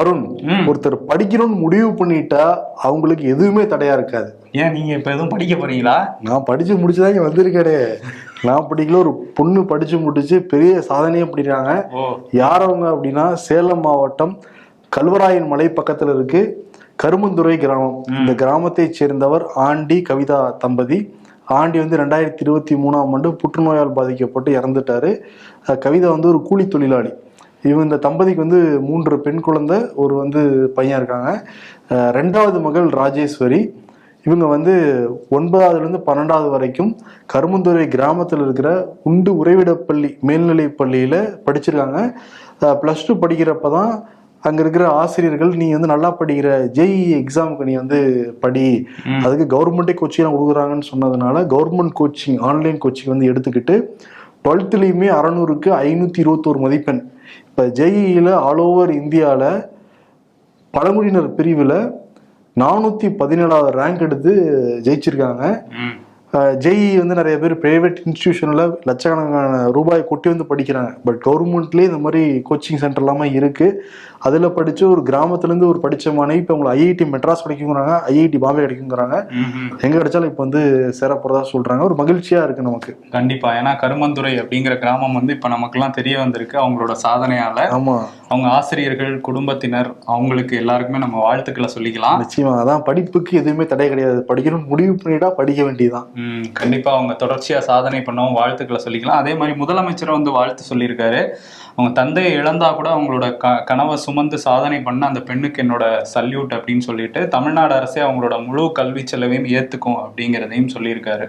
வருண், ஒருத்தர் படிக்கணும்னு முடிவு பண்ணிட்டா அவங்களுக்கு எதுவுமே தடையா இருக்காது. ஏன் நீங்க இப்ப எதுவும் படிக்க போறீங்களா? நான் படிச்சு முடிச்சுதான் இங்க வந்திருக்கேனே. நான் படிக்கல, ஒரு பொண்ணு படிச்சு முடிச்சு பெரிய சாதனையே பண்ணிருக்காங்க. யார் அவங்க அப்படின்னா, சேலம் மாவட்டம் கல்வராயன் மலை பக்கத்துல இருக்கு கருமந்துறை கிராமம். இந்த கிராமத்தை சேர்ந்தவர் ஆண்டி கவிதா தம்பதி. ஆண்டி 2023 புற்றுநோயால் பாதிக்கப்பட்டு இறந்துட்டாரு. கவிதா ஒரு கூலி தொழிலாளி. இந்த தம்பதிக்கு 3 பெண் குழந்தை, ஒரு பையன் இருக்காங்க. 2வது மகள் ராஜேஸ்வரி. இவங்க 9ஆவதுலேருந்து 12வது வரைக்கும் கருமந்துறை கிராமத்தில் இருக்கிற உண்டு உறைவிடப்பள்ளி மேல்நிலை பள்ளியில படிச்சிருக்காங்க. +2 படிக்கிறப்பதான் அங்க இருக்கிற ஆசிரியர்கள், நீ நல்லா படிக்கிற, ஜேஇ எக்ஸாமுக்கு நீ படி, அதுக்கு கவர்மெண்டே கோச்சிங் கொடுக்குறாங்கன்னு சொன்னதுனால கவர்மெண்ட் கோச்சிங், ஆன்லைன் கோச்சிங் எடுத்துக்கிட்டு 12லையுமே 600க்கு 521 மதிப்பெண். இப்போ ஜேஇல ஆல் ஓவர் இந்தியாவில் பழங்குடியினர் பிரிவில் 417வது ரேங்க் எடுத்து ஜெயிச்சிருக்காங்க. ஜேஇ நிறைய பேர் பிரைவேட் இன்ஸ்டிடியூஷன்ல லட்சக்கணக்கான ரூபாய் கொட்டி படிக்கிறாங்க. பட் கவர்மெண்ட்லேயே இந்த மாதிரி கோச்சிங் சென்டர் எல்லாமே இருக்கு. அதுல படிச்சு ஒரு கிராமத்துல ஒரு படிச்ச மாணவி இப்ப உங்களை ஐஐடி மெட்ராஸ் கிடைக்குங்கிறாங்க, ஐஐடி பாம்பே கிடைக்குங்கிறாங்க. எங்க கிடைச்சாலும் இப்ப சேர போறதா சொல்றாங்க. ஒரு மகிழ்ச்சியா இருக்கு நமக்கு. கண்டிப்பா. ஏன்னா கருமந்துறை அப்படிங்கிற கிராமம் இப்ப நமக்கு எல்லாம் தெரிய வந்திருக்கு அவங்களோட சாதனையால. ஆமா, அவங்க ஆசிரியர்கள், குடும்பத்தினர், அவங்களுக்கு எல்லாருக்குமே நம்ம வாழ்த்துக்களை சொல்லிக்கலாம். நிச்சயமா. அதான், படிப்புக்கு எதுவுமே தடை கிடையாது. படிக்கணும்னு முடிவு பண்ணிட்டா படிக்க வேண்டியதுதான். கண்டிப்பா அவங்க தொடர்ச்சியா சாதனை பண்ணவும் வாழ்த்துக்களை சொல்லிக்கலாம். அதே மாதிரி முதலமைச்சர் வாழ்த்து சொல்லியிருக்காரு. அவங்க தந்தையை இழந்தா கூட அவங்களோட கனவை சுமந்து சாதனை பண்ண அந்த பெண்ணுக்கு என்னோட சல்யூட் அப்படின்னு சொல்லிட்டு தமிழ்நாடு அரசே அவங்களோட முழு கல்வி செலவையும் ஏத்துக்கும் அப்படிங்கிறதையும் சொல்லியிருக்காரு.